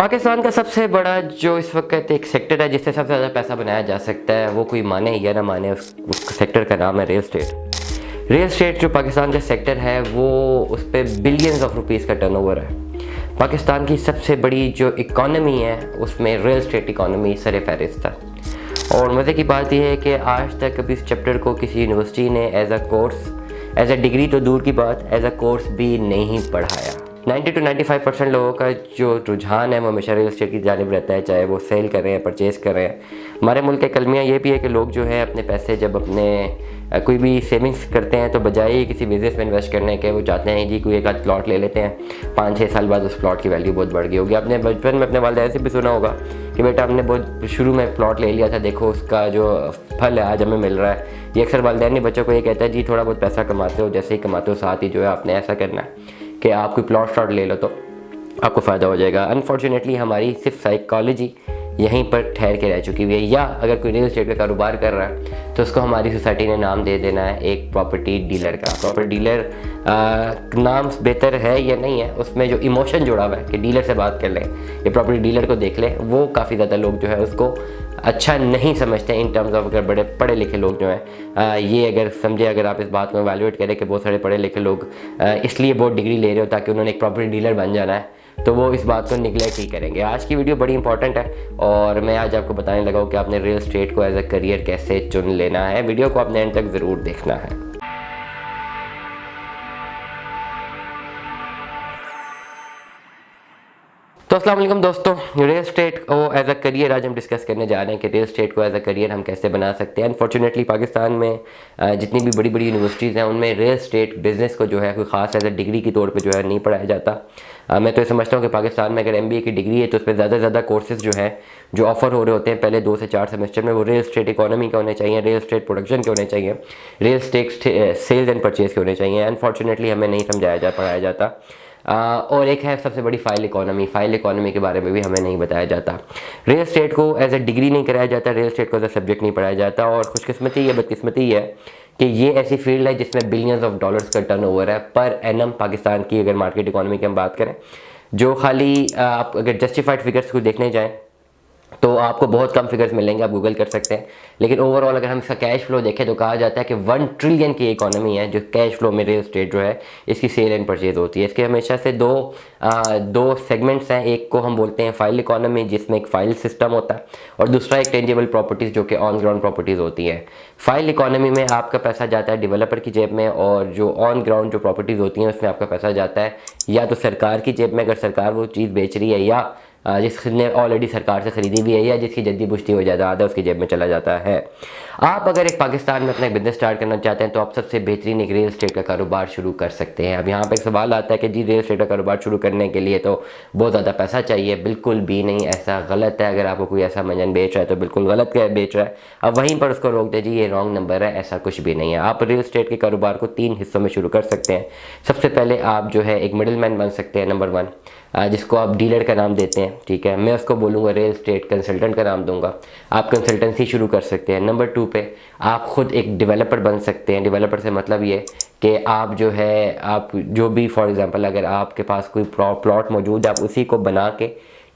पाकिस्तान का सबसे बड़ा जो इस वक्त एक सेक्टर है जिससे सबसे ज़्यादा पैसा बनाया जा सकता है, वो कोई माने या ना माने, उस सेक्टर का नाम है रियल स्टेट। रियल स्टेट जो पाकिस्तान का सेक्टर है वो उस पर बिलियंस ऑफ रुपीज़ का टर्नओवर है। पाकिस्तान की सबसे बड़ी जो इकॉनमी है उसमें रियल स्टेट इकॉनमी सर फहरिस्त है। और मज़े की बात यह है कि आज तक कभी इस चैप्टर को किसी यूनिवर्सिटी ने as a course, as a degree तो दूर की बात, एज अ कोर्स भी नहीं पढ़ाया। 90 to 95% लोगों का जो रुझान है वो हमेशा रियल एस्टेट की जानिब रहता है, चाहे वो सेल कर रहे हैं, परचेज़ कर रहे हैं। हमारे मुल्क के कलमियाँ ये भी है कि लोग जो है अपने पैसे जब अपने कोई भी सेविंग्स करते हैं तो बजाय किसी बिज़नेस में इन्वेस्ट करने के वो चाहते हैं जी कोई एक आध प्लॉट ले लेते हैं, 5-6 साल बाद उस प्लॉट की वैल्यू बहुत बढ़ गई होगी। आपने बचपन में अपने वालिदैन से भी सुना होगा कि बेटा हमने बहुत शुरू में प्लॉट ले लिया था, देखो उसका जो फल है आज हमें मिल रहा है। ये अक्सर वालिदैन बच्चों को ये कहता है जी थोड़ा बहुत पैसा कमाते हो, जैसे ही कमाते हो साथ ही जो है आपने ऐसा करना है कि आप कोई प्लॉट ले लो तो आपको फ़ायदा हो जाएगा। अनफॉर्चुनेटली हमारी सिर्फ साइकोलॉजी यहीं पर ठहर के रह चुकी हुई है, या अगर कोई रियल एस्टेट का कारोबार कर रहा है तो उसको हमारी सोसाइटी ने नाम दे देना है एक प्रॉपर्टी डीलर का। प्रॉपर्टी डीलर नाम बेहतर है या नहीं है, उसमें जो इमोशन जुड़ा हुआ है कि डीलर से बात कर लें या प्रॉपर्टी डीलर को देख लें, वो काफ़ी ज़्यादा लोग जो है उसको अच्छा नहीं समझते इन टर्म्स ऑफ। अगर बड़े पढ़े लिखे लोग जो हैं ये अगर समझे, अगर आप इस बात को एवेलुएट करें कि बहुत सारे पढ़े लिखे लोग इसलिए बहुत डिग्री ले रहे हो ताकि उन्होंने एक प्रॉपर्टी डीलर बन जाना है, तो वो इस बात को निगलेक्ट ही करेंगे। आज की वीडियो बड़ी इंपॉर्टेंट है और मैं आज आपको बताने लगा हूँ कि आपने रियल एस्टेट को एज अ करियर कैसे चुन लेना है। वीडियो को आपने एंड तक ज़रूर देखना है। तो अस्सलाम वालेकुम दोस्तों, रियल एस्टेट को एज अ करियर आज हम डिस्कस करने जा रहे हैं कि रियल एस्टेट को एज अ करियर हम कैसे बना सकते हैं। अनफॉर्चुनेटली पाकिस्तान में जितनी भी बड़ी बड़ी यूनिवर्सिटीज़ हैं उनमें रियल एस्टेट बिज़नेस को जो है कोई ख़ास एज अ डिग्री के तौर पे जो है नहीं पढ़ाया जाता। मैं तो ये समझता हूँ कि पाकिस्तान में अगर MBA की डिग्री है तो उस पर ज़्यादा से ज़्यादा कोर्सेज जो है जो ऑफर हो रहे होते हैं पहले 2 से 4 सेमेस्टर में, वो रियल एस्टेट इकोनॉमी के होने चाहिए, रियल एस्टेट प्रोडक्शन के होने चाहिए, real estate sales and purchase के होने चाहिए। अनफॉर्चुनेटली हमें नहीं समझाया पढ़ाया जाता। और एक है सबसे बड़ी फ़ाइल इकोनॉमी के बारे में भी हमें नहीं बताया जाता। रियल एस्टेट को एज अ डिग्री नहीं कराया जाता, रियल एस्टेट को एज अ सब्जेक्ट नहीं पढ़ाया जाता। और खुशकिस्मती या बदकिस्मती है कि ये ऐसी फील्ड है जिसमें बिलियंस ऑफ डॉलर्स का टर्नओवर है पर एनम। पाकिस्तान की अगर मार्केट इकोनॉमी की हम बात करें, जो खाली आप अगर जस्टिफाइड फिगर्स को देखने जाएँ तो आपको बहुत कम फिगर्स मिलेंगे, आप गूगल कर सकते हैं। लेकिन ओवरऑल अगर हम इसका कैश फ्लो देखें तो कहा जाता है कि 1 ट्रिलियन की इकोनॉमी है जो कैश फ्लो में रियल एस्टेट जो है इसकी सेल एंड परचेज होती है। इसके हमेशा से दो सेगमेंट्स हैं। एक को हम बोलते हैं फाइल इकोनॉमी जिसमें एक फाइल सिस्टम होता है, और दूसरा एक टेंजिबल प्रॉपर्टीज़ जो कि ऑन ग्राउंड प्रॉपर्टीज़ होती हैं। फाइल इकोनॉमी में आपका पैसा जाता है डेवलपर की जेब में, और जो ऑन ग्राउंड जो प्रॉपर्टीज़ होती हैं उसमें आपका पैसा जाता है या तो सरकार की जेब में अगर सरकार वो चीज़ बेच रही है, या जिसने ऑलरेडी सरकार से ख़रीदी हुई है, या जिसकी जद्दी पुश्ती हो जाता है उसकी जेब में चला जाता है। आप अगर एक पाकिस्तान में अपना बिज़नेस स्टार्ट करना चाहते हैं तो आप सबसे बेहतरीन एक रियल एस्टेट का कारोबार शुरू कर सकते हैं। अब यहाँ पे एक सवाल आता है कि जी रियल एस्टेट का कारोबार शुरू करने के लिए तो बहुत ज़्यादा पैसा चाहिए। बिल्कुल भी नहीं, ऐसा गलत है। अगर आपको कोई ऐसा मंजन बेच रहा है तो बिल्कुल गलत बेच रहा है, अब वहीं पर उसको रोक दे जी ये रॉन्ग नंबर है, ऐसा कुछ भी नहीं है। आप रियल एस्टेट के कारोबार को 3 हिस्सों में शुरू कर सकते हैं। सबसे पहले आप जो है एक मिडिल मैन बन सकते हैं, नंबर 1, जिसको आप डीलर का नाम देते हैं, ठीक है। मैं उसको बोलूँगा रियल एस्टेट कंसल्टेंट का नाम दूंगा। आप कंसल्टेंसी शुरू कर सकते हैं। नंबर 2 पे आप खुद एक डेवलपर बन सकते हैं। डेवलपर से मतलब ये कि आप जो है आप जो भी फॉर एग्जांपल अगर आपके पास कोई प्लॉट मौजूद है आप उसी को बना के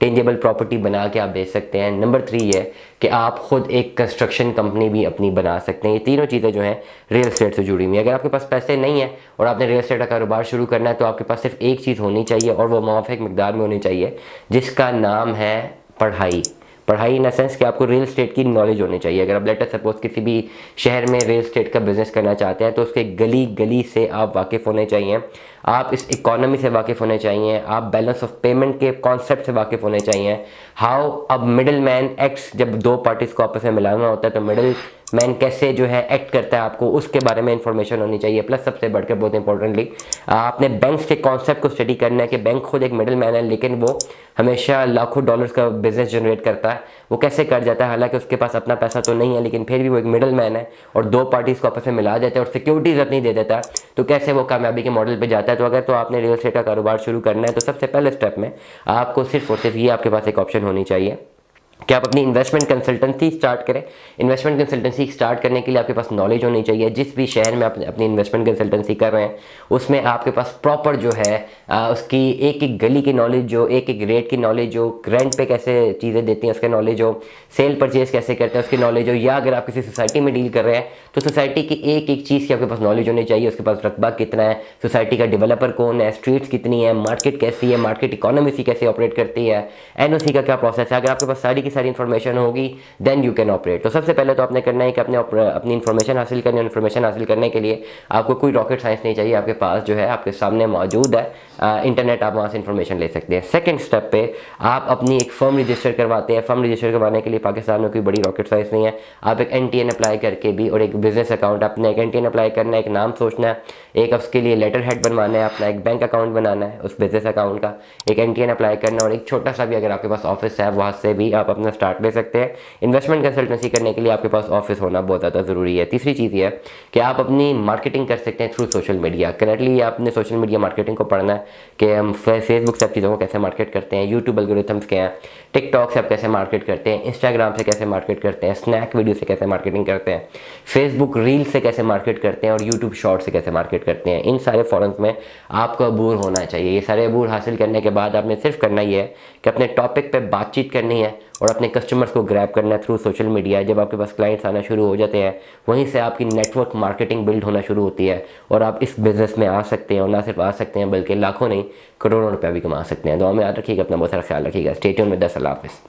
टेंजिबल प्रॉपर्टी बना के आप बेच सकते हैं। नंबर 3 ये कि आप खुद एक कंस्ट्रक्शन कंपनी भी अपनी बना सकते हैं। ये तीनों चीज़ें जो हैं रियल एस्टेट से जुड़ी हुई हैं। अगर आपके पास पैसे नहीं है और आपने रियल एस्टेट का कारोबार शुरू करना है तो आपके पास सिर्फ एक चीज़ होनी चाहिए और वो मुआफ़िक मिकदार में होनी चाहिए, जिसका नाम है पढ़ाई। पढ़ाई इन सेंस कि आपको रियल एस्टेट की नॉलेज होनी चाहिए। अगर आप लेटर सपोज किसी भी शहर में रियल एस्टेट का बिज़नेस करना चाहते हैं तो उसके गली गली से आप वाकिफ़ होने चाहिए, आप इस इकोनॉमी से वाकिफ़ होने चाहिए, आप बैलेंस ऑफ पेमेंट के कॉन्सेप्ट से वाकिफ़ होने चाहिए। हाउ अब मिडिल मैन एक्ट्स, जब 2 पार्टीज़ को आपस में मिलाना होता है तो मिडिल मैन कैसे जो है एक्ट करता है आपको उसके बारे में इंफॉर्मेशन होनी चाहिए। प्लस सबसे बढ़कर बहुत इंपॉर्टेंटली आपने बैंक्स के कॉन्सेप्ट को स्टडी करना है कि बैंक खुद एक मिडिल मैन है लेकिन वो हमेशा लाखों डॉलर्स का बिजनेस जनरेट करता है। वो कैसे कर जाता है, हालांकि उसके पास अपना पैसा तो नहीं है लेकिन फिर भी वो एक मिडिल मैन है और 2 पार्टीज़ को आपस में मिला देता है और सिक्योरिटीज अपनी दे देता है, तो कैसे वो कामयाबी के मॉडल पे जाता है। तो अगर तो आपने रियल एस्टेट का कारोबार शुरू करना है तो सबसे पहले स्टेप में आपको सिर्फ और सिर्फ ये आपके पास एक ऑप्शन होनी चाहिए कि आप अपनी इन्वेस्टमेंट कंसल्टेंसी स्टार्ट करें। इन्वेस्टमेंट कंसल्टेंसी स्टार्ट करने के लिए आपके पास नॉलेज होनी चाहिए। जिस भी शहर में आप अपनी इन्वेस्टमेंट कंसल्टेंसी कर रहे हैं उसमें आपके पास प्रॉपर जो है उसकी एक एक गली की नॉलेज हो, एक एक रेट की नॉलेज हो, रेंट पे कैसे चीज़ें देती हैं उसका नॉलेज हो, सेल परचेज कैसे करते हैं उसकी नॉलेज हो, या अगर आप किसी सोसाइटी में डील कर रहे हैं तो सोसाइटी की एक एक चीज़ की आपके पास नॉलेज होनी चाहिए। उसके पास रकबा कितना है, सोसाइटी का डेवलपर कौन है, स्ट्रीट्स कितनी है, मार्केट कैसी है, मार्केट इकोनॉमी सी कैसे ऑपरेट करती है, एनओसी का क्या प्रोसेस है। अगर आपके पास सारी की सारी इन्फॉर्मेशन होगी देन यू कैन ऑपरेट। तो सबसे पहले तो आपने करना है कि अपनी इन्फॉर्मेशन हासिल करनी है। इन्फॉर्मेशन हासिल करने के लिए आपको कोई रॉकेट साइंस नहीं चाहिए, आपके पास जो है आपके सामने मौजूद है इंटरनेट, आप वहाँ से इन्फॉर्मेशन ले सकते हैं। सेकंड स्टेप पे आप अपनी एक फर्म रजिस्टर करवाते हैं। फर्म रजिस्टर करवाने के लिए पाकिस्तान में कोई बड़ी रॉकेट साइंस नहीं है। आप एक NTN अप्लाई करके भी, और एक बिजनेस अकाउंट, अपने एक NTN अप्लाई करना है, एक नाम सोचना है, एक उसके लिए लेटर हेड बनवाना है, अपना एक बैंक अकाउंट बनाना है उस बिजनेस अकाउंट का, एक NTN अप्लाई करना, और एक छोटा सा भी अगर आपके पास ऑफिस है वहाँ से भी आप अपना स्टार्ट ले सकते हैं। इन्वेस्टमेंट कंसल्टेंसी करने के लिए आपके पास ऑफिस होना बहुत ज़्यादा ज़रूरी है। तीसरी चीज़ ये है कि आप अपनी मार्केटिंग कर सकते हैं थ्रू सोशल मीडिया। करेंटली आपने सोशल मीडिया मार्केटिंग को पढ़ना है कि हम फेसबुक से आप चीज़ों को कैसे मार्केट करते हैं, यूट्यूब एल्गोरिथम्स क्या हैं, टिकटॉक से आप कैसे मार्केट करते हैं, इंस्टाग्राम से कैसे मार्केट करते हैं, स्नैक वीडियो से कैसे मार्केटिंग करते हैं, फेसबुक रील से कैसे मार्केट करते हैं, और यूट्यूब शॉर्ट से कैसे मार्केट करते हैं। इन सारे फॉरम्स में आपको अबूर होना चाहिए। ये सारे अबूर हासिल करने के बाद आपने सिर्फ करना ही है कि अपने टॉपिक पे बातचीत करनी है और अपने कस्टमर्स को ग्रैब करना है थ्रू सोशल मीडिया। जब आपके पास क्लाइंट्स आना शुरू हो जाते हैं वहीं से आपकी नेटवर्क मार्केटिंग बिल्ड होना शुरू होती है और आप इस बिज़नेस में आ सकते हैं, और ना सिर्फ आ सकते हैं बल्कि लाखों नहीं करोड़ों रुपया भी कमा सकते हैं। दुआ में याद रखिएगा, अपना बहुत सारा ख्याल रखिएगा। Stay tuned with us. अल्लाह हाफ़िज़।